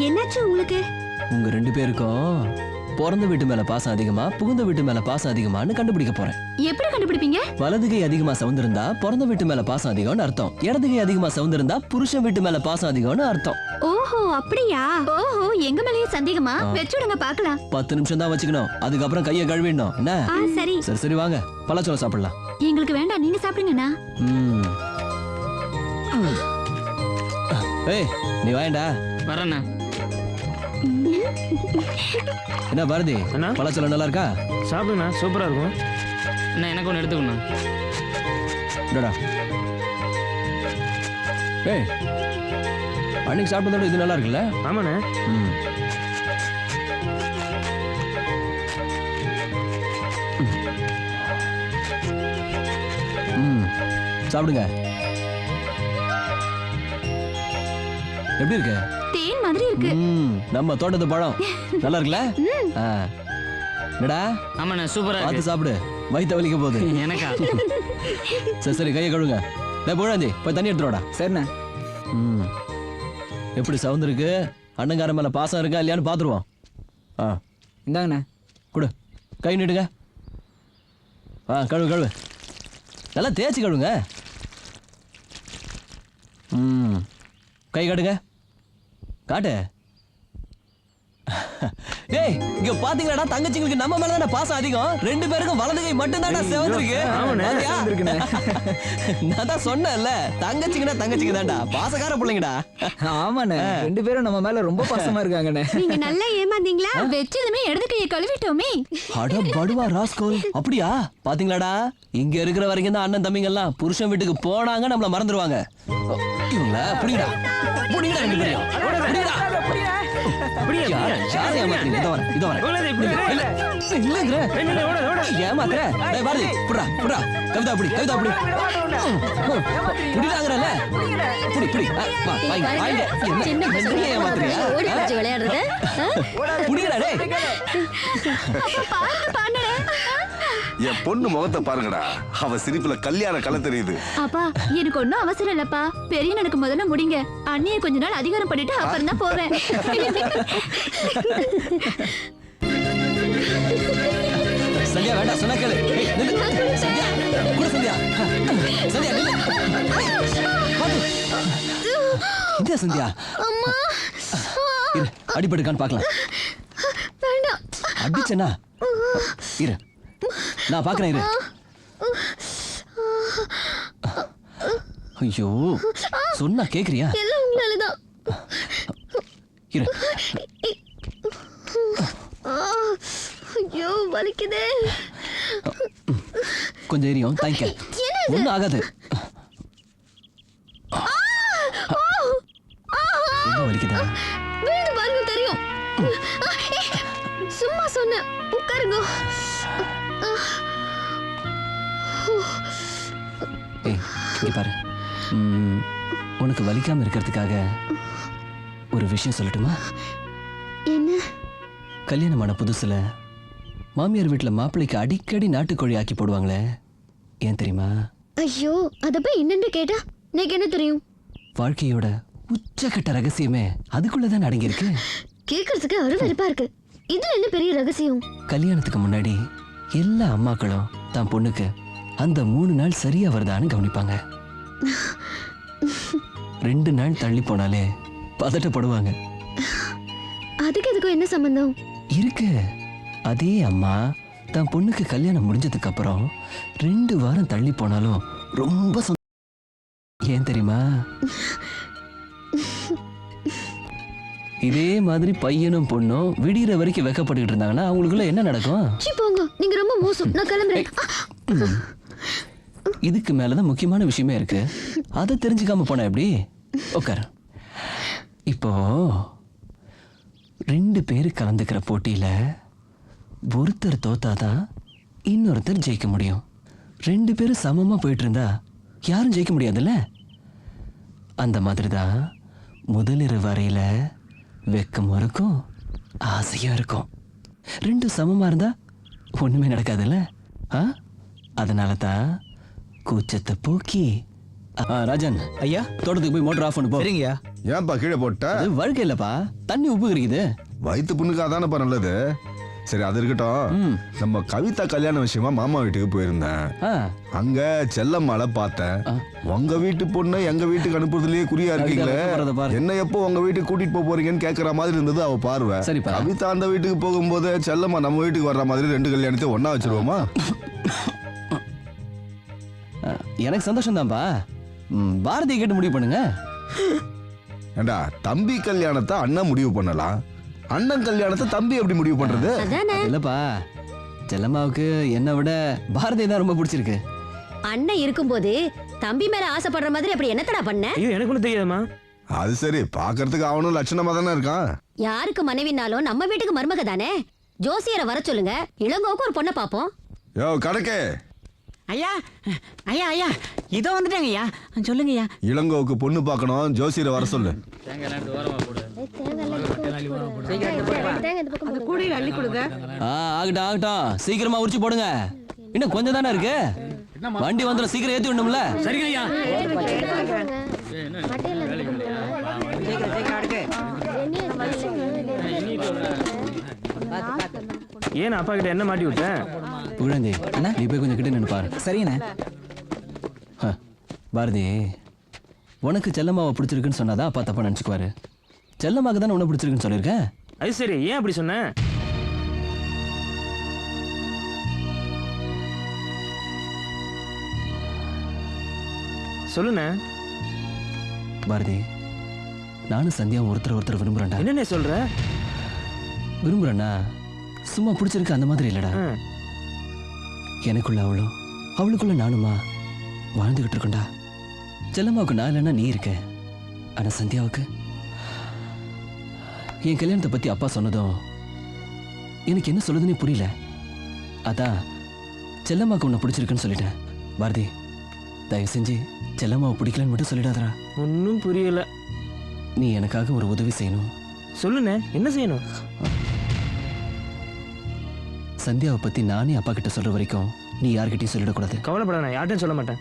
என்னாச்சு உங்களுக்கு? உங்க 2 பேருக்கும் பிறந்த வீட்டு மேல பாசம் அதிகமா புகுந்த வீட்டு மேல பாசம் அதிகமான்னு கண்டுபிடிக்க போறேன். எப்படி கண்டுபிடிப்பீங்க? வலது கை அதிகமா சவுந்திருந்தா பிறந்த வீட்டு மேல பாசம் அதிகம்னு அர்த்தம். இடது கை அதிகமா சவுந்திருந்தா புருஷன் வீட்டு மேல பாசம் அதிகம்னு அர்த்தம். ஓஹோ அப்படியா? ஓஹோ எங்க மேலயே சந்தேகமா? வெச்சுடுங்க பார்க்கலாம். 10 நிமிஷம் தான் வச்சுக்கணும். அதுக்கப்புறம் கையை கழுவிடணும். என்ன? சரி சரி சரி வாங்க பழச்சோளம் சாப்பிடலாம். எங்களுக்கு வேண்டாம், நீங்க சாப்பிடுங்கண்ணா. ஏய் நீ வாயண்டா. வரேண்ணா. என்ன பாரதி அண்ணா? பழச்சோளம் நல்லா இருக்கா? சாப்பிடுண்ணா, சூப்பரா இருக்கும். அண்ணா எனக்கு ஒன்று எடுத்துக்கண்ணா. டடா ஏய் அன்னைக்கு சாப்பிட்டதோட இது நல்லா இருக்குல்ல? ஆமாண்ணே. ம் ம் சாப்பிடுங்க. எப்படி இருக்கு? தேன் மாதிரி இருக்கு. நம்ம தோட்டத்து பழம் நல்லா இருக்குல்ல? என்னடா? ஆமாண்ணா சூப்பரா பார்த்து இருக்கு. சாப்பிடு, வயித்த வலிக்க போகுது. எனக்கா? சரி சரி கையை கழுவுங்க. டேய் புகழாந்தி போய் தண்ணி எடுத்துடா. சரிண்ணே. எப்படி சவுந்திருக்கு? அண்ணங்கார மேல பாசம் இருக்கா இல்லையான்னு பாத்துருவோம். இந்தாங்கண்ணே. கொடு, கை நீட்டுங்க. கழுவு கழுவு, நல்லா தேய்ச்சி கழுவுங்க. கை காட்டுங்க, காட்டு. டேய் இங்க பாத்தீங்களாடா, தங்கச்சிங்களுக்கு நம்ம மேல தானே பாசம் அதிகம். 2 பேருக்கும் வலது கை மட்டும் தான்டா செவந்திருக்கு. நான் தான் சொன்னேன்ல, தங்கச்சிங்கன்னா தங்கச்சிக்கு தான்டா, பாசக்கார பிள்ளைங்கடா. ஆமாண்ணே, 2 பேரும் நம்ம மேல ரொம்ப பாசமா இருக்காங்கண்ணே. நீங்க நல்லா ஏமாந்தீங்களா? வெச்சதுமே இடது கையை கழுவிட்டோமே. அட படுவா ராஸ்கோல். அப்படியா? பாத்தீங்களாடா, இங்க இருக்கிற வரைக்கும் தான் அண்ணன் தம்பிங்க எல்லாம் புருஷன் வீட்டுக்கு போனாங்க நம்மள மறந்துடுவாங்க. இவங்கள புடிங்கடா புடிங்கடா, 2 பேரும் புடிங்கடா. என் பொண்ணு முகத்தை பாருங்கடா, அவ சிரிப்புல கல்யாண கலை தெரியுது. அப்பா எனக்கு ஒன்னும் அவசரம் இல்லப்பா, பெரிய நடக்கு முதல்ல முடிங்க. அண்ணியை கொஞ்ச நாள் அதிகாரம் பண்ணிட்டு அப்புறம் தான் போவேன். சந்தியா வேண்டாம் சொன்னா கேளு. சந்தியா கூட சந்தியா சந்தியா இந்த சந்தியா அடிபட்டுக்கான்னு பார்க்கலாம். அடிச்சனா இரு, நான் பாக்குறேன் இரு. ஐயோ சொன்னா கேக்குறியா? எல்லாம் உங்களாலதான். இரு. ஐயோ வலிக்குதே. கொஞ்சம் எரியும், தாங்க. ஒன்னும் ஆகாது. என்ன வலிக்குதா? வீடு பாருங்க தெரியும். சும்மா சொன்னேன், உட்காருங்க. ஏய் இங்க பாரு, உனக்கு வலிக்காம இருக்கிறதுக்காக ஒரு விஷயம் சொல்லட்டுமா? என்ன? கல்யாணமான புதுசுல மாமியார் வீட்டுல மாப்பிள்ளைக்கு அடிக்கடி நாட்டுக்கோழி ஆக்கி போடுவாங்களே, ஏன் தெரியுமா? ஐயோ அத போய் என்னன்னு கேட்டா எனக்கு என்ன தெரியும்? வாழ்க்கையோட உச்சக்கட்ட ரகசியமே அதுக்குள்ளதான் அடங்கி இருக்கு. கேக்குறதுக்கு அருவருப்பா இருக்கு. இதுல என்ன பெரிய ரகசியம்? கல்யாணத்துக்கு முன்னாடி எல்லா அம்மாக்களும் தான் பொண்ணுக்கு அந்த 3 நாள் சரியா வருதான்னு கவனிப்பாங்க. 2 நாள் தள்ளி போனாலே பதட்டப்படுவாங்க. அதுக்கு எதுக்கும் என்ன சம்பந்தம் இருக்கு? அதே அம்மா தான் பொண்ணுக்கு கல்யாணம் முடிஞ்சதுக்கு அப்புறம் 2 வாரம் தள்ளி போனாலும் ரொம்ப ஏன் தெரியுமா? இதே மாதிரி பையனும் பொண்ணும் விடிகிற வரைக்கும் வெக்கப்பட்டுக்கிட்டு இருந்தாங்கன்னா அவங்களுக்குள்ள என்ன நடக்கும்? போங்க, நீங்க ரொம்ப மோசம். நான் கிளம்புறேன். இதுக்கு மேலதான் முக்கியமான விஷயமே இருக்கு. அதை தெரிஞ்சுக்காம போனா எப்படி? உட்கார். இப்போ 2 பேரு கலந்துக்கிற போட்டியில ஒருத்தர் தோத்தாதான் இன்னொருத்தர் ஜெயிக்க முடியும். 2 பேரும் சமமா போயிட்டு இருந்தா யாரும் ஜெயிக்க முடியாதுல்ல? அந்த மாதிரிதான் முதலிரு வரையில வெக்கமும் இருக்கும், ஆசையும் இருக்கும். 2 சமமா இருந்தா ஒண்ணுமே நடக்காதுல்ல? அதனால தான் கூச்சத்தை போக்கி ராஜன் ஐயா தோட்டத்துக்கு போய் மோட்டர் ஆஃப் பண்ணு போ. சரிங்கய்யா. ஏன்பா கீழே போட்ட? அது வழுக்க இல்லப்பா, தண்ணி உப்பு இருக்குது. வயிற்று புண்ணுக்கு அதானப்பா நல்லது. சரி அது இருக்கட்டும். நம்ம கவிதா கல்யாண விஷயமா மாமா வீட்டுக்கு போயிருந்தேன். ஆ, அங்க செல்லம்மாளை பார்த்தேன். உங்க வீட்டு பொண்ணை எங்க வீட்டுக்கு அனுப்புறதுலயே குறியா இருக்கீங்களே, போறத பாரு. என்ன எப்போ உங்க வீட்டுக்கு கூட்டிட்டு போக போறீங்கன்னு கேக்குற மாதிரி இருந்தது அவ பார்வை. சரிப்பா. கவிதா அந்த வீட்டுக்கு போகும்போது செல்லம்மா நம்ம வீட்டுக்கு வர்ற மாதிரி 2 கல்யாணத்தையும் ஒண்ணா வச்சிருவோமா? எனக்கு சந்தோஷம் தான்ப்பா. பாரதியை கேட்டு முடிவு பண்ணுங்க. ஏண்டா தம்பி கல்யாணத்தை அண்ணன் முடிவு பண்ணலாம், அண்ணன் கல்யாணத்தை தம்பி எப்படி முடிவு பண்றது? இல்லப்பா, செல்லம்மாவுக்கு என்னை விட பாரதி தான் ரொம்ப பிடிச்சிருக்கு. அண்ணன் இருக்கும்போது தம்பி மேல ஆசைப்படுற மாதிரி அப்படி என்னத்தடா பண்ண? ஐயோ எனக்கு ஒன்றும் தெரியாதுமா. அது சரி, பாக்குறதுக்கு அவனும் லட்சணமா தானே இருக்கான். யாருக்கு மனைவினாலும் நம்ம வீட்டுக்கு மருமக தானே. ஜோசியரை வர சொல்லுங்க, இளங்கோவுக்கு ஒரு பொண்ணை பாப்போம். யோ கணக்கே, ஐயா ஐயா ஐயா இதோ வந்துட்டாங்க ஐயா. சொல்லுங்க ஐயா. இளங்கோவுக்கு பொண்ணு பார்க்கணும், ஜோசியரை வர சொல்லு. ஆகட்டும் ஆகட்டும், சீக்கிரமா உரிச்சு போடுங்க. இன்னும் கொஞ்சம் தானே இருக்கு, வண்டி வந்துடும், சீக்கிரம் ஏத்தி விடணும்ல. சரிங்க ஐயா. ஏன் அப்பா கிட்ட என்ன மாட்டி விட்டேன்? புகழேந்தி, நீ போய் கொஞ்சம் கிட்ட நின்று பாரு. சரிண்ணே. பாரதி, உனக்கு செல்லம்மாவை பிடிச்சிருக்குன்னு சொன்னாதான் அப்பா தப்பா நினச்சிக்குவாரு. செல்லம்மாக்கு தானே உன்னை பிடிச்சிருக்குன்னு சொல்லியிருக்கேன். அது சரி, ஏன் அப்படி சொன்ன? சொல்லுண்ணே. பாரதி, நானும் சந்தியாவும் ஒருத்தர் விரும்புறேன்டா. என்னண்ணே சொல்ற? விரும்புறேன்னா சும்மா பிடிச்சிருக்கு அந்த மாதிரி இல்லடா. எனக்குள்ள அவளும் அவளுக்குள்ள நானுமா வாழ்ந்துகிட்டு இருக்கோண்டா. செல்லம்மாவுக்கு நான் இல்லைன்னா நீ இருக்க, ஆனா சந்தியாவுக்கு என் கல்யாணத்தை பத்தி அப்பா சொன்னதும் எனக்கு என்ன சொல்லுதுன்னே புரியல. அதான் செல்லம்மாவுக்கு உன்னை பிடிச்சிருக்குன்னு சொல்லிட்டேன். பாரதி, தயவு செஞ்சு செல்லம்மாவை பிடிக்கலன்னு மட்டும் சொல்லிடாதடா. ஒன்றும் புரியல. நீ எனக்காக ஒரு உதவி செய்யணும். சொல்லுண்ணே, என்ன செய்யணும்? சந்தியாவை பத்தி நானே அப்பா கிட்ட சொல்ற வரைக்கும் நீ யார்கிட்டயும் சொல்லிடக்கூடாது. கவலைப்படாத, நான் யார்ட்டையும் சொல்ல மாட்டேன்.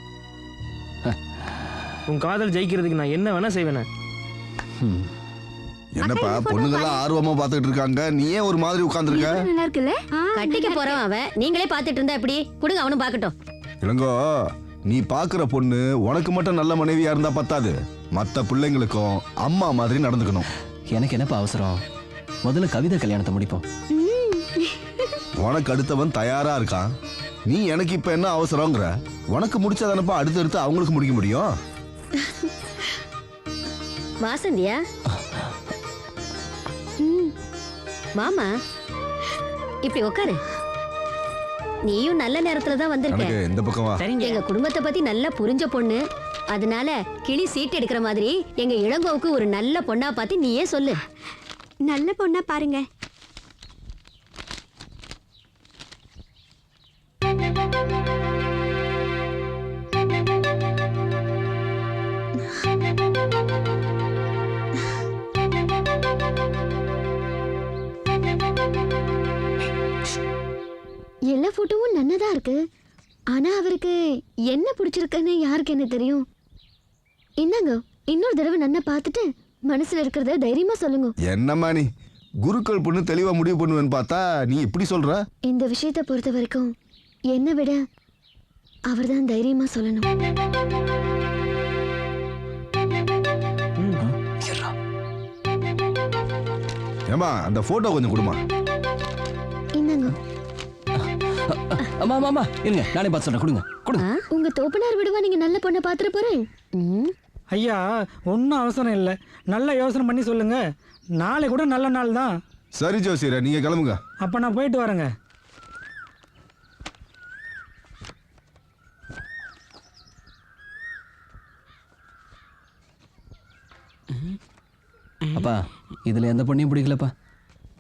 உன் காதல் ஜெயிக்கிறதுக்கு நான் என்ன வேணா செய்வேனே. என்னப்பா பொண்ணுங்கெல்லாம் ஆர்வமா பாத்துட்டு இருக்காங்க, நீ ஏன் ஒரு மாதிரி உட்கார்ந்துருக்க? நல்லா இருக்குல்ல? கட்டிக்க போறவன் அவன், நீங்களே பாத்துட்டு இருந்தா எப்படி? கொடுங்க, அவனும் பாக்கட்டும். இளங்கோ, நீ பாக்குற பொண்ணு உனக்கு மட்டும் நல்ல மனைவியா இருந்தா பத்தாது, மத்த பிள்ளைங்களுக்கும் அம்மா மாதிரி நடந்துக்கணும். எனக்கு என்னப்பா அவசரம், முதல்ல கவிதா கல்யாணத்தை முடிப்போம். உனக்கு அடுத்தவன் தயாரா இருக்கான், நீ எனக்கு இப்ப என்ன அவசரங்கிற? உனக்கு முடிச்சாதானப்பா அடுத்தடுத்து அவங்களுக்கு முடிக்க முடியும். வாசந்தியா, மாமா இப்படி உட்காரு. நீயும் நல்ல நேரத்துல தான் வந்திருக்க. எனக்கு இந்த பக்கம் வா. எங்க குடும்பத்தை பத்தி நல்லா புரிஞ்ச பொண்ணு, அதனால கிளி சீட் எடுக்கிற மாதிரி எங்க இளங்கோவுக்கு ஒரு நல்ல பொண்ணா பார்த்து நீயே சொல்லு. நல்ல பொண்ணா பாருங்க. எல்லா போட்டோவும் நன்னதா இருக்கு, ஆனா அவருக்கு என்ன பிடிச்சிருக்குன்னு யாருக்கு என்ன தெரியும்? இந்தாங்க, இன்னொரு தடவை நன்ன பார்த்துட்டு மனசுல இருக்கிறத தைரியமா சொல்லுங்க. என்னம்மா நீ குருக்கள் பொண்ணு தெளிவா முடிவு பண்ணுவேன்னு பார்த்தா நீ இப்படி சொல்ற? இந்த விஷயத்தை பொறுத்த வரைக்கும் என்னை விட அவர்தான் தைரியமா சொல்லணும். ஏமா அந்த போட்டோ கொஞ்சம் கொடுமா. இந்தாங்க. அம்மா அம்மா அம்மா இருங்க, நானே பார்த்து சொல்றேன். கொடுங்க கொடுங்க. உங்க தோப்பனார் விடுவா நீங்க நல்ல பொண்ணை பார்த்துட்டு போறேன். ஐயா ஒன்றும் அவசரம் இல்லை, நல்ல யோசனை பண்ணி சொல்லுங்க. நாளை கூட நல்ல நாள் தான். சரி ஜோசியரே, நீங்க கிளம்புங்க. அப்போ நான் போயிட்டு வரேங்க. அப்பா, இதுல எந்த பொண்ணையும் பிடிக்கலப்பா.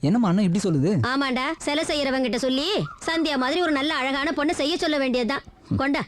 என்னம்மா அண்ணன் இப்படி சொல்லுது? ஆமாண்டா, சிலை செய்யறவங்கிட்ட சொல்லி சந்தியா மாதிரி ஒரு நல்ல அழகான பொண்ணை செய்ய சொல்ல வேண்டியதுதான். கொண்டா.